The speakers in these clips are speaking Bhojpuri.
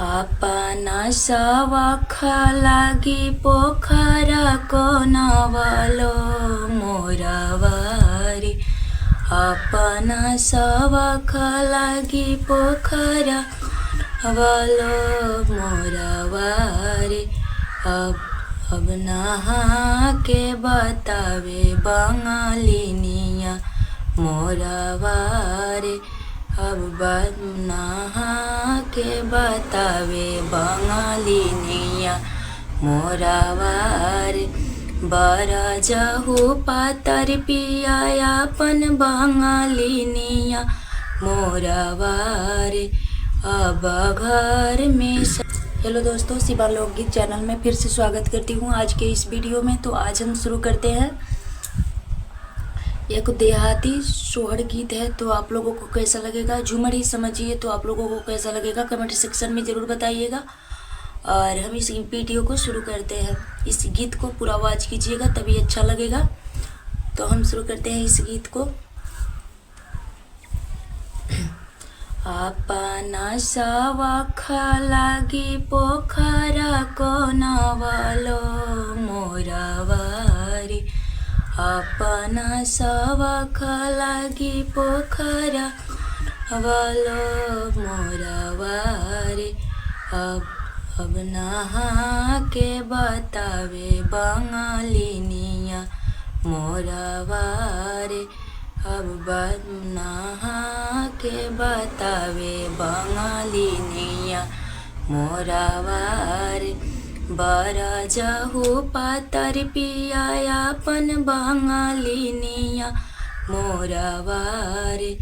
आपना सवख लागी पोखरा को नवलो मोरावारी। अपना सवख लागी पोखरा वालो मोरावारी। अब नहा के बतावे बंगालिनिया मोरावारी। अब नहा के बतावे बंगालिनिया मोरावारी। बरजहु पातर पिया अपन बंगालिनिया मोरावारी। अब घर में हेलो दोस्तों, शिवा लोकगीत चैनल में फिर से स्वागत करती हूँ आज के इस वीडियो में। तो आज हम शुरू करते हैं। एक देहाती सोहर गीत है, तो आप लोगों को कैसा लगेगा, झूमर ही समझिए, तो आप लोगों को कैसा लगेगा कमेंट सेक्शन में ज़रूर बताइएगा। और हम इस वीडियो को शुरू करते हैं। इस गीत को पूरा आवाज़ कीजिएगा तभी अच्छा लगेगा। तो हम शुरू करते हैं इस गीत को। अपना सवख लागी पोखरा को नवलो मोरावारी। अपना सवख लागी पोखरा वालो मोरावारी। अब नहा के बतावे बंगालिनिया मोरावारी। अब नहा के बतावे बंगालिनिया मोरावारी। बरजहु पातर पिया अपन बंगालिनिया मोरावारी।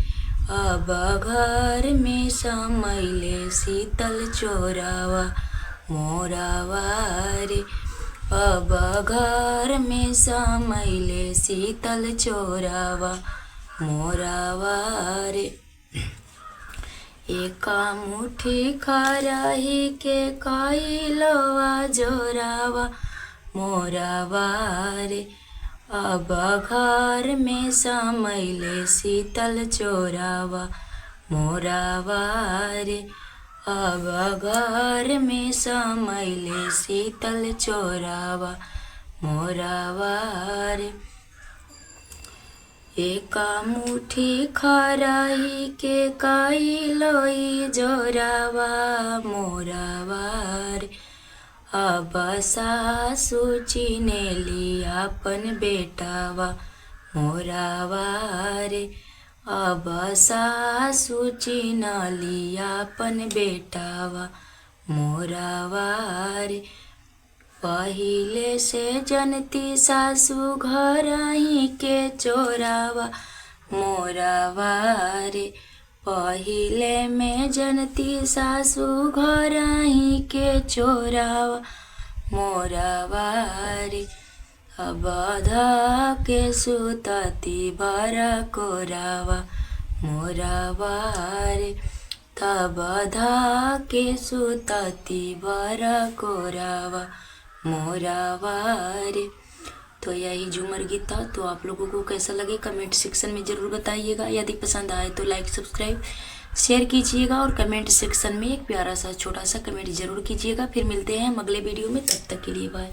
अब घर में समैले शीतल चोरावा मोरावारी। अब घर में समैले शीतल चोरावा मोरावारी। एका मुठी खराही के कैलवा जोरावा मोरावारी। अब घर में समैले शीतल चोरावा मोरावारी। अब घर में समैले शीतल चोरावा मोरावारी। एका मुठी खराही के कैलोई जोरावा मोरावारी। अब सासु चिनेली अपन बेटावा मोरावारी। अब सासु चिनली अपन बेटावा मोरावारी। पहिले से जनती सासु घर ही के चोरावा मोरावारी। पहिले में जनती सासु घर ही के चोरावा मोरावारी। अब धा के सुतती भरा कोरावा मोरावारी। तब धा के सुतती भरा कोरावा मोरावारी। तो यही झूमर गीत था। तो आप लोगों को कैसा लगे कमेंट सेक्शन में ज़रूर बताइएगा। यदि पसंद आए तो लाइक सब्सक्राइब शेयर कीजिएगा और कमेंट सेक्शन में एक प्यारा सा छोटा सा कमेंट ज़रूर कीजिएगा। फिर मिलते हैं अगले वीडियो में, तब तक के लिए बाय।